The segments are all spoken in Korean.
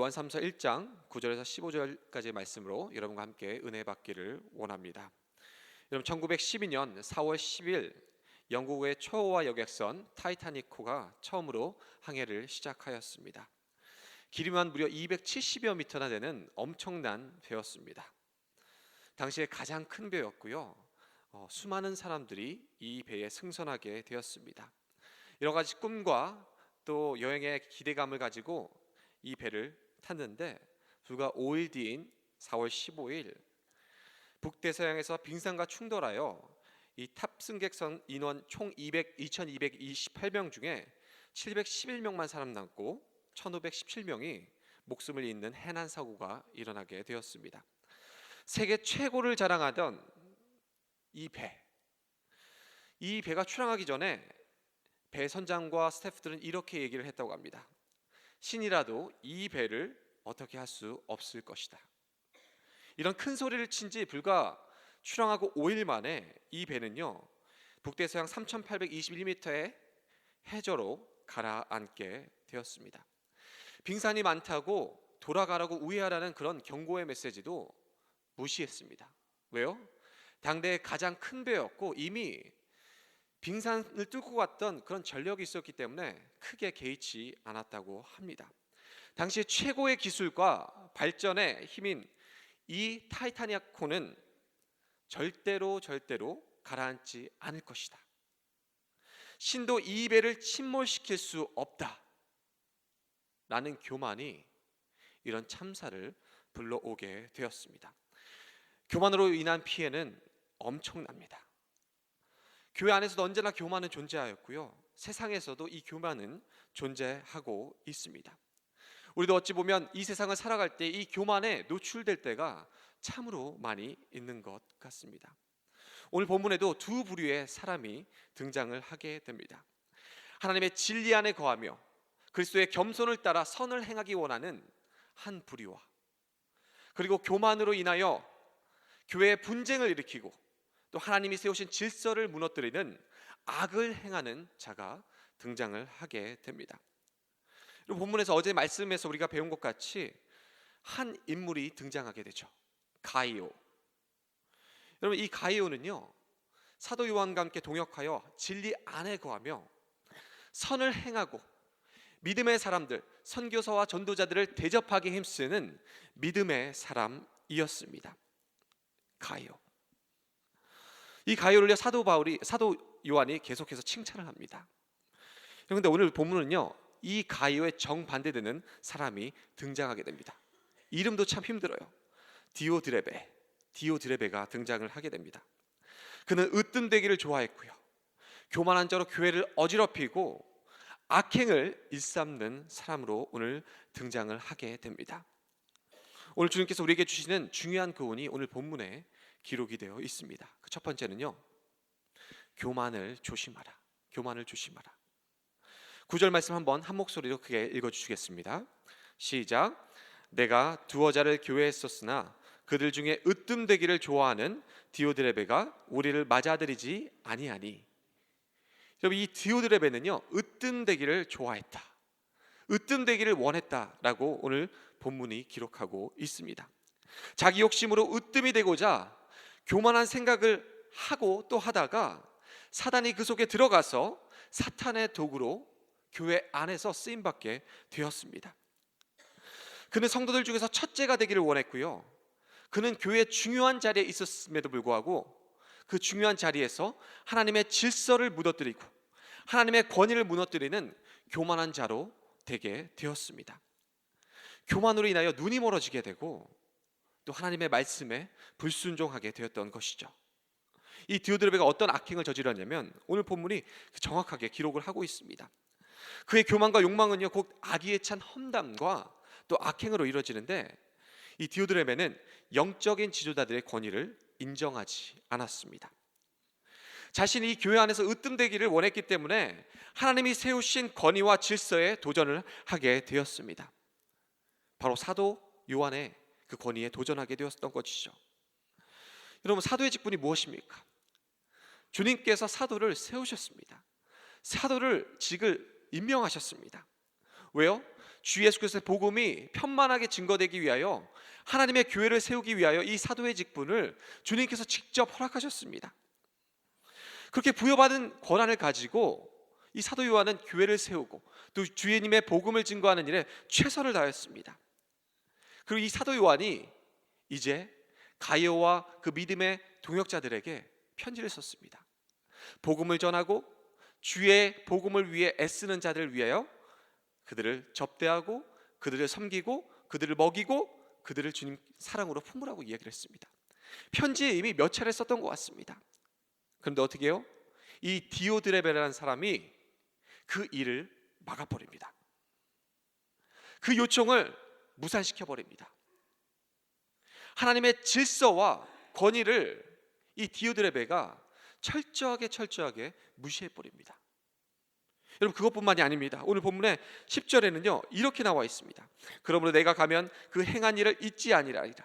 요한 3서 1장 9절에서 15절까지의 말씀으로 여러분과 함께 은혜 받기를 원합니다. 여러분, 1912년 4월 10일 영국의 초호화 여객선 타이타닉호가 처음으로 항해를 시작하였습니다. 길이만 무려 270여 미터나 되는 엄청난 배였습니다. 당시에 가장 큰 배였고요. 수많은 사람들이 이 배에 승선하게 되었습니다. 여러 가지 꿈과 또 여행의 기대감을 가지고 이 배를 탔는데 불과 5일 뒤인 4월 15일 북대서양에서 빙산과 충돌하여 이 탑승객선 인원 총 2,228명 중에 711명만 살아남고 1,517명이 목숨을 잃는 해난 사고가 일어나게 되었습니다. 세계 최고를 자랑하던 이 배가 출항하기 전에 배 선장과 스태프들은 이렇게 얘기를 했다고 합니다. 신이라도 이 배를 어떻게 할 수 없을 것이다. 이런 큰 소리를 친 지 불과 출항하고 5일 만에 이 배는요, 북대서양 3,821m의 해저로 가라앉게 되었습니다. 빙산이 많다고 돌아가라고 우회하라는 그런 경고의 메시지도 무시했습니다. 왜요? 당대의 가장 큰 배였고 이미 빙산을 뚫고 갔던 그런 전력이 있었기 때문에 크게 개의치 않았다고 합니다. 당시 최고의 기술과 발전의 힘인 이 타이타닉호는 절대로 가라앉지 않을 것이다. 신도 이 배를 침몰시킬 수 없다 라는 교만이 이런 참사를 불러오게 되었습니다. 교만으로 인한 피해는 엄청납니다. 교회 안에서도 언제나 교만은 존재하였고요, 세상에서도 이 교만은 존재하고 있습니다. 우리도 어찌 보면 이 세상을 살아갈 때 이 교만에 노출될 때가 참으로 많이 있는 것 같습니다. 오늘 본문에도 두 부류의 사람이 등장을 하게 됩니다. 하나님의 진리 안에 거하며 그리스도의 겸손을 따라 선을 행하기 원하는 한 부류와, 그리고 교만으로 인하여 교회의 분쟁을 일으키고 또 하나님이 세우신 질서를 무너뜨리는 악을 행하는 자가 등장을 하게 됩니다. 본문에서 어제 말씀에서 우리가 배운 것 같이 한 인물이 등장하게 되죠. 가이오. 여러분, 이 가이오는요, 사도 요한과 함께 동역하여 진리 안에 거하며 선을 행하고 믿음의 사람들, 선교사와 전도자들을 대접하기 힘쓰는 믿음의 사람이었습니다. 가이오. 이 가이오를 사도 요한이 계속해서 칭찬을 합니다. 그런데 오늘 본문은요, 이 가이오의 정반대되는 사람이 등장하게 됩니다. 이름도 참 힘들어요. 디오드레베가 등장을 하게 됩니다. 그는 으뜸되기를 좋아했고요, 교만한 자로 교회를 어지럽히고 악행을 일삼는 사람으로 오늘 등장을 하게 됩니다. 오늘 주님께서 우리에게 주시는 중요한 교훈이 오늘 본문에 기록이 되어 있습니다. 그 첫 번째는요, 교만을 조심하라. 9절 말씀 한번 한 목소리로 크게 읽어주시겠습니다. 시작. 내가 두어 자를 교회에 썼으나 그들 중에 으뜸되기를 좋아하는 디오드레베가 우리를 맞아들이지 아니하니. 여러분, 이 디오드레베는요, 으뜸되기를 좋아했다, 으뜸되기를 원했다라고 오늘 본문이 기록하고 있습니다. 자기 욕심으로 으뜸이 되고자 교만한 생각을 하고 또 하다가 사단이 그 속에 들어가서 사탄의 도구로 교회 안에서 쓰임받게 되었습니다. 그는 성도들 중에서 첫째가 되기를 원했고요, 그는 교회의 중요한 자리에 있었음에도 불구하고 그 중요한 자리에서 하나님의 질서를 무너뜨리고 하나님의 권위를 무너뜨리는 교만한 자로 되게 되었습니다. 교만으로 인하여 눈이 멀어지게 되고 또 하나님의 말씀에 불순종하게 되었던 것이죠. 이 디오드레베가 어떤 악행을 저질렀냐면 오늘 본문이 정확하게 기록을 하고 있습니다. 그의 교만과 욕망은요, 곧 악의에 찬 험담과 또 악행으로 이루어지는데 이 디오드레베는 영적인 지도자들의 권위를 인정하지 않았습니다. 자신이 이 교회 안에서 으뜸되기를 원했기 때문에 하나님이 세우신 권위와 질서에 도전을 하게 되었습니다. 바로 사도 요한의 그 권위에 도전하게 되었던 것이죠. 여러분, 사도의 직분이 무엇입니까? 주님께서 사도를 세우셨습니다. 사도를 직을 임명하셨습니다. 왜요? 주 예수 그리스도의 복음이 편만하게 증거되기 위하여 하나님의 교회를 세우기 위하여 이 사도의 직분을 주님께서 직접 허락하셨습니다. 그렇게 부여받은 권한을 가지고 이 사도 요한은 교회를 세우고 또 주님의 복음을 증거하는 일에 최선을 다했습니다. 그리고 이 사도 요한이 이제 가이오와 그 믿음의 동역자들에게 편지를 썼습니다. 복음을 전하고 주의 복음을 위해 애쓰는 자들을 위하여 그들을 접대하고 그들을 섬기고 그들을 먹이고 그들을 주님 사랑으로 품으라고 이야기를 했습니다. 편지에 이미 몇 차례 썼던 것 같습니다. 그런데 어떻게 해요? 이 디오드레베라는 사람이 그 일을 막아버립니다. 그 요청을 무산시켜버립니다. 하나님의 질서와 권위를 이 디오드레베가 철저하게 무시해버립니다. 여러분, 그것뿐만이 아닙니다. 오늘 본문의 10절에는요 이렇게 나와 있습니다. 그러므로 내가 가면 그 행한 일을 잊지 아니하리라.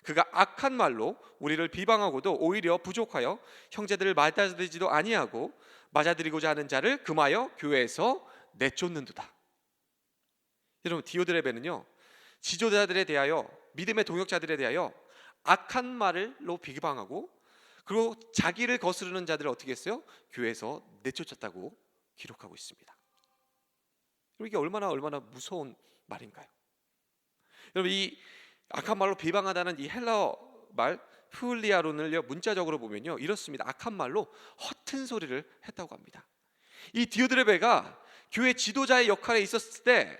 그가 악한 말로 우리를 비방하고도 오히려 부족하여 형제들을 맞아들이지도 아니하고 맞아들이고자 하는 자를 금하여 교회에서 내쫓는도다. 여러분, 디오드레베는요 지도자들에 대하여, 믿음의 동역자들에 대하여 악한 말로 비방하고 그리고 자기를 거스르는 자들을 어떻게 했어요? 교회에서 내쫓았다고 기록하고 있습니다. 이게 얼마나 무서운 말인가요? 여러분, 이 악한 말로 비방하다는 이 헬라어 말 후리아론을 문자적으로 보면요 이렇습니다. 악한 말로 허튼 소리를 했다고 합니다. 이 디오드레베가 교회 지도자의 역할에 있었을 때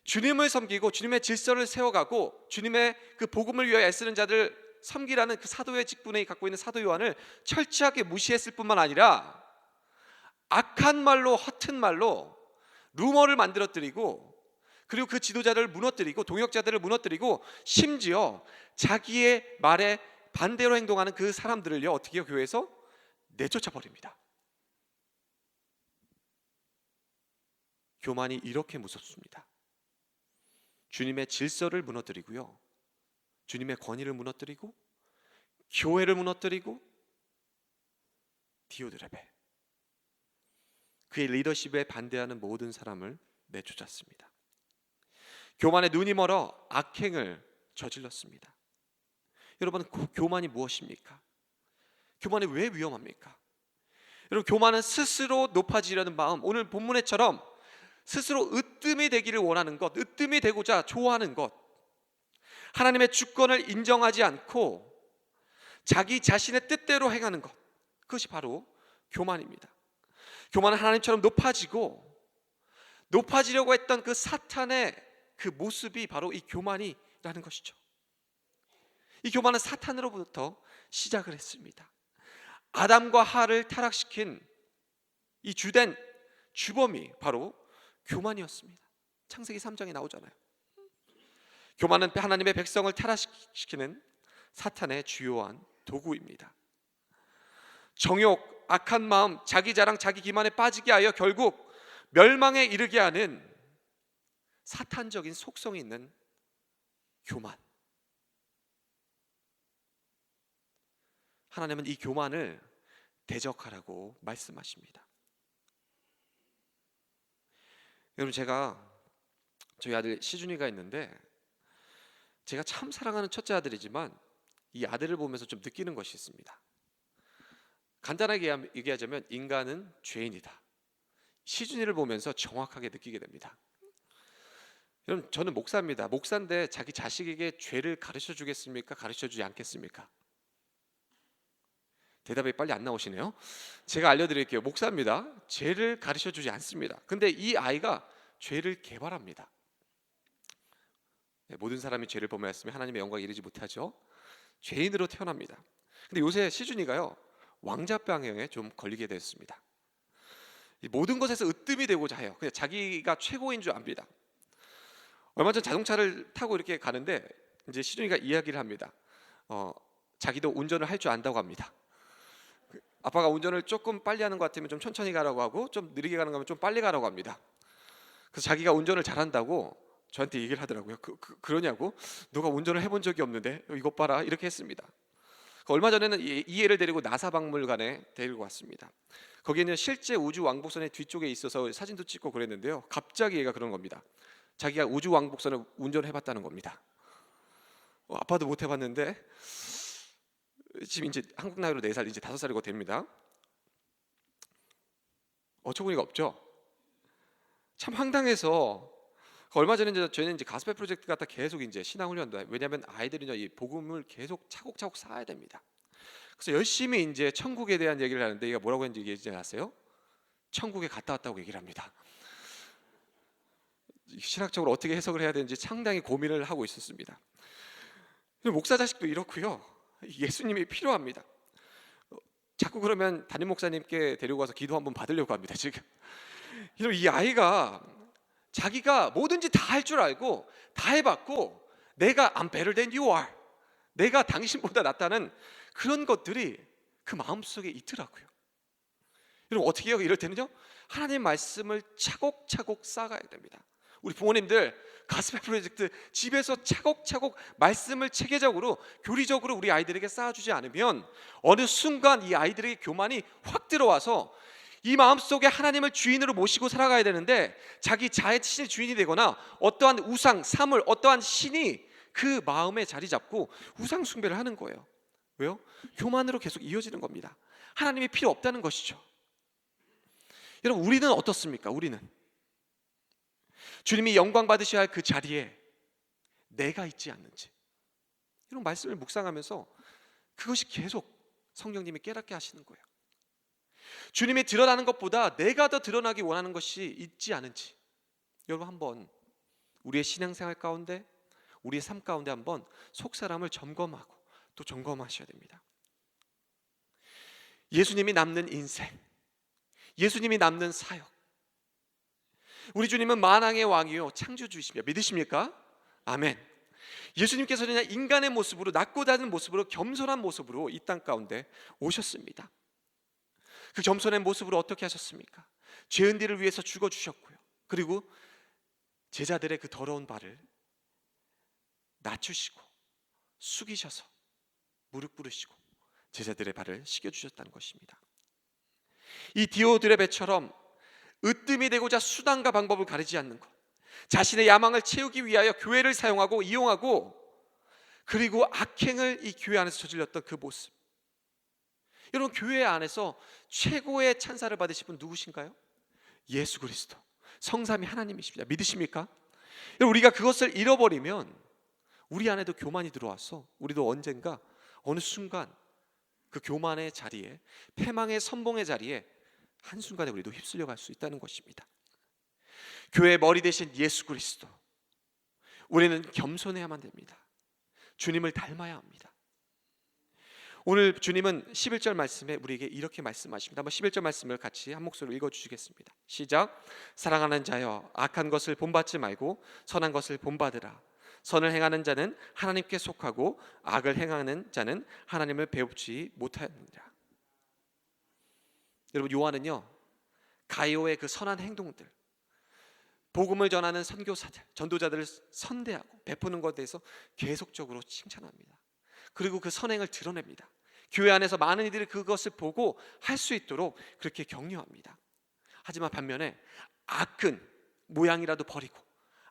주님을 섬기고 주님의 질서를 세워가고 주님의 그 복음을 위해 애쓰는 자들 섬기라는 그 사도의 직분에 갖고 있는 사도 요한을 철저하게 무시했을 뿐만 아니라 악한 말로, 허튼 말로 루머를 만들어뜨리고 그리고 그 지도자를 무너뜨리고 동역자들을 무너뜨리고 심지어 자기의 말에 반대로 행동하는 그 사람들을요 어떻게 해요? 교회에서 내쫓아 버립니다. 교만이 이렇게 무섭습니다. 주님의 질서를 무너뜨리고요, 주님의 권위를 무너뜨리고 교회를 무너뜨리고 디오드레베, 그의 리더십에 반대하는 모든 사람을 내쫓았습니다. 교만에 눈이 멀어 악행을 저질렀습니다. 여러분, 교만이 무엇입니까? 교만이 왜 위험합니까? 여러분, 교만은 스스로 높아지려는 마음, 오늘 본문에처럼 스스로 으뜸이 되기를 원하는 것, 으뜸이 되고자 좋아하는 것, 하나님의 주권을 인정하지 않고 자기 자신의 뜻대로 행하는 것, 그것이 바로 교만입니다. 교만은 하나님처럼 높아지려고 했던 그 사탄의 그 모습이 바로 이 교만이라는 것이죠. 이 교만은 사탄으로부터 시작을 했습니다. 아담과 하와를 타락시킨 이 주된 주범이 바로 교만이었습니다. 창세기 3장에 나오잖아요. 교만은 하나님의 백성을 타락시키는 사탄의 주요한 도구입니다. 정욕, 악한 마음, 자기 자랑, 자기 기만에 빠지게 하여 결국 멸망에 이르게 하는 사탄적인 속성이 있는 교만. 하나님은 이 교만을 대적하라고 말씀하십니다. 여러분, 저희 아들 시준이가 있는데 제가 참 사랑하는 첫째 아들이지만 이 아들을 보면서 좀 느끼는 것이 있습니다. 간단하게 얘기하자면 인간은 죄인이다. 시준이를 보면서 정확하게 느끼게 됩니다. 여러분, 저는 목사입니다. 목사인데 자기 자식에게 죄를 가르쳐 주겠습니까? 가르쳐 주지 않겠습니까? 대답이 빨리 안 나오시네요. 제가 알려드릴게요. 목사입니다. 죄를 가르쳐 주지 않습니다. 근데 이 아이가 죄를 개발합니다. 모든 사람이 죄를 범하였으면 하나님의 영광에 이르지 못하죠. 죄인으로 태어납니다. 근데 요새 시준이가요 왕자병에 좀 걸리게 됐습니다. 모든 것에서 으뜸이 되고자 해요. 그냥 자기가 최고인 줄 압니다. 얼마 전 자동차를 타고 이렇게 가는데 이제 시준이가 이야기를 합니다. 자기도 운전을 할 줄 안다고 합니다. 아빠가 운전을 조금 빨리 하는 것 같으면 좀 천천히 가라고 하고 좀 느리게 가는 거면 좀 빨리 가라고 합니다. 그래서 자기가 운전을 잘한다고 저한테 얘기를 하더라고요. 그러냐고? 너가 운전을 해본 적이 없는데 이것 봐라, 이렇게 했습니다. 얼마 전에는 이 애를 데리고 나사 박물관에 데리고 왔습니다. 거기에는 실제 우주 왕복선의 뒤쪽에 있어서 사진도 찍고 그랬는데요, 갑자기 얘가 그런 겁니다. 자기가 우주 왕복선을 운전해봤다는 겁니다. 아빠도 못 해봤는데 지금 이제 한국 나이로 4살, 이제 5살이고 됩니다. 어처구니가 없죠. 참 황당해서 얼마 전에 저희는 이제 가스펠 프로젝트 갖다 계속 이제 신앙훈련도, 왜냐하면 아이들이요 이 복음을 계속 차곡차곡 쌓아야 됩니다. 그래서 열심히 이제 천국에 대한 얘기를 하는데 얘가 뭐라고 했는지 얘기 아세요? 천국에 갔다 왔다고 얘기를 합니다. 신학적으로 어떻게 해석을 해야 되는지 상당히 고민을 하고 있었습니다. 목사 자식도 이렇고요. 예수님이 필요합니다. 자꾸 그러면 담임 목사님께 데리고 가서 기도 한번 받으려고 합니다. 지금 이 아이가 자기가 뭐든지 다 할 줄 알고 다 해봤고, 내가 I'm better than you are, 내가 당신보다 낫다는 그런 것들이 그 마음속에 있더라고요. 여러분 어떻게 해요? 이럴 때는요, 하나님 말씀을 차곡차곡 쌓아가야 됩니다. 우리 부모님들 가스펠 프로젝트 집에서 차곡차곡 말씀을 체계적으로 교리적으로 우리 아이들에게 쌓아주지 않으면 어느 순간 이 아이들에게 교만이 확 들어와서 이 마음속에 하나님을 주인으로 모시고 살아가야 되는데 자기 자의 신의 주인이 되거나 어떠한 우상, 사물, 어떠한 신이 그 마음에 자리 잡고 우상 숭배를 하는 거예요. 왜요? 교만으로 계속 이어지는 겁니다. 하나님이 필요 없다는 것이죠. 여러분 우리는 어떻습니까? 우리는 주님이 영광 받으셔야 할 그 자리에 내가 있지 않는지, 이런 말씀을 묵상하면서 그것이 계속 성령님이 깨닫게 하시는 거예요. 주님이 드러나는 것보다 내가 더 드러나기 원하는 것이 있지 않은지, 여러분 한번 우리의 신앙생활 가운데, 우리의 삶 가운데 한번 속사람을 점검하고 또 점검하셔야 됩니다. 예수님이 남는 인생, 예수님이 남는 사역, 우리 주님은 만왕의 왕이요 창조주이시며, 믿으십니까? 아멘. 예수님께서는 인간의 모습으로, 낮고 낮은 모습으로, 겸손한 모습으로 이 땅 가운데 오셨습니다. 그 겸손한 모습으로 어떻게 하셨습니까? 죄인들을 위해서 죽어주셨고요, 그리고 제자들의 그 더러운 발을 낮추시고 숙이셔서 무릎 꿇으시고 제자들의 발을 씻겨주셨다는 것입니다. 이 디오드레베처럼 으뜸이 되고자 수단과 방법을 가리지 않는 것, 자신의 야망을 채우기 위하여 교회를 사용하고 이용하고, 그리고 악행을 이 교회 안에서 저질렀던 그 모습. 여러분 교회 안에서 최고의 찬사를 받으신 분 누구신가요? 예수 그리스도, 성삼위 하나님이십니다. 믿으십니까? 여러분 우리가 그것을 잃어버리면 우리 안에도 교만이 들어와서 우리도 언젠가 어느 순간 그 교만의 자리에, 패망의 선봉의 자리에 한순간에 우리도 휩쓸려 갈 수 있다는 것입니다. 교회의 머리 대신 예수 그리스도, 우리는 겸손해야만 됩니다. 주님을 닮아야 합니다. 오늘 주님은 11절 말씀에 우리에게 이렇게 말씀하십니다. 한번 11절 말씀을 같이 한 목소리로 읽어주시겠습니다. 시작. 사랑하는 자여, 악한 것을 본받지 말고 선한 것을 본받으라. 선을 행하는 자는 하나님께 속하고 악을 행하는 자는 하나님을 배웁지 못하느니라. 여러분 요한은요 가이오의 그 선한 행동들, 복음을 전하는 선교사들, 전도자들을 선대하고 베푸는 것에 대해서 계속적으로 칭찬합니다. 그리고 그 선행을 드러냅니다. 교회 안에서 많은 이들이 그것을 보고 할 수 있도록 그렇게 격려합니다. 하지만 반면에 악은 모양이라도 버리고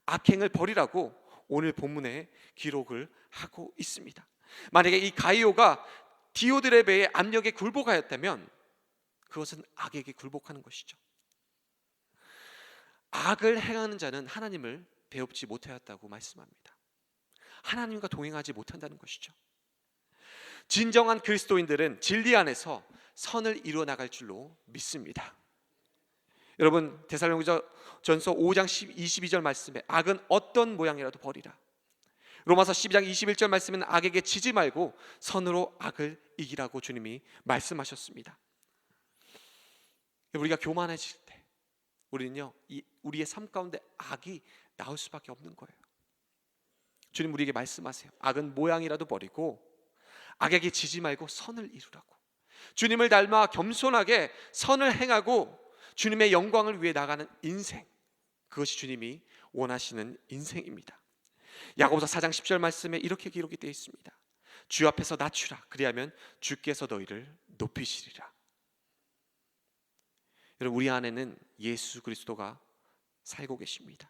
악행을 버리라고 오늘 본문에 기록을 하고 있습니다. 만약에 이 가이오가 디오드레베의 압력에 굴복하였다면 그것은 악에게 굴복하는 것이죠. 악을 행하는 자는 하나님을 배웁지 못하였다고 말씀합니다. 하나님과 동행하지 못한다는 것이죠. 진정한 그리스도인들은 진리 안에서 선을 이루어 나갈 줄로 믿습니다. 여러분 데살로니가전서 5장 22절 말씀에 악은 어떤 모양이라도 버리라. 로마서 12장 21절 말씀에는 악에게 지지 말고 선으로 악을 이기라고 주님이 말씀하셨습니다. 우리가 교만해질 때 우리는요 우리의 삶 가운데 악이 나올 수밖에 없는 거예요. 주님 우리에게 말씀하세요. 악은 모양이라도 버리고 악에게 지지 말고 선을 이루라고. 주님을 닮아 겸손하게 선을 행하고 주님의 영광을 위해 나가는 인생, 그것이 주님이 원하시는 인생입니다. 야고보서 4장 10절 말씀에 이렇게 기록이 되어 있습니다. 주 앞에서 낮추라. 그리하면 주께서 너희를 높이시리라. 여러분 우리 안에는 예수 그리스도가 살고 계십니다.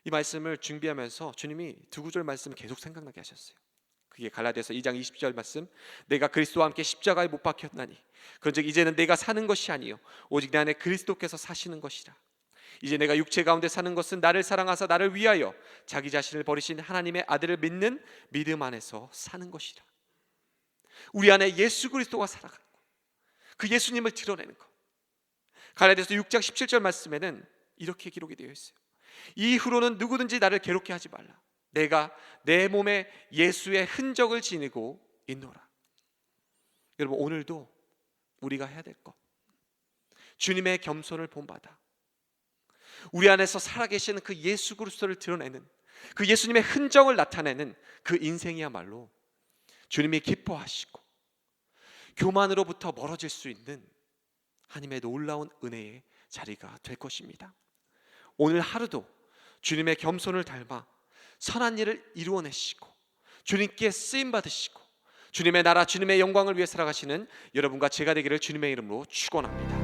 이 말씀을 준비하면서 주님이 두 구절 말씀을 계속 생각나게 하셨어요. 그게 갈라디아서 2장 20절 말씀, 내가 그리스도와 함께 십자가에 못 박혔나니 그런즉 이제는 내가 사는 것이 아니요 오직 내 안에 그리스도께서 사시는 것이라. 이제 내가 육체 가운데 사는 것은 나를 사랑하사 나를 위하여 자기 자신을 버리신 하나님의 아들을 믿는 믿음 안에서 사는 것이라. 우리 안에 예수 그리스도가 살아가는 것, 그 예수님을 드러내는 것. 갈라디아서 6장 17절 말씀에는 이렇게 기록이 되어 있어요. 이후로는 누구든지 나를 괴롭게 하지 말라. 내가 내 몸에 예수의 흔적을 지니고 있노라. 여러분, 오늘도 우리가 해야 될 것, 주님의 겸손을 본받아 우리 안에서 살아계시는 그 예수 그리스도를 드러내는, 그 예수님의 흔적을 나타내는 그 인생이야말로 주님이 기뻐하시고 교만으로부터 멀어질 수 있는 하나님의 놀라운 은혜의 자리가 될 것입니다. 오늘 하루도 주님의 겸손을 닮아 선한 일을 이루어내시고 주님께 쓰임 받으시고 주님의 나라, 주님의 영광을 위해 살아가시는 여러분과 제가 되기를 주님의 이름으로 축원합니다.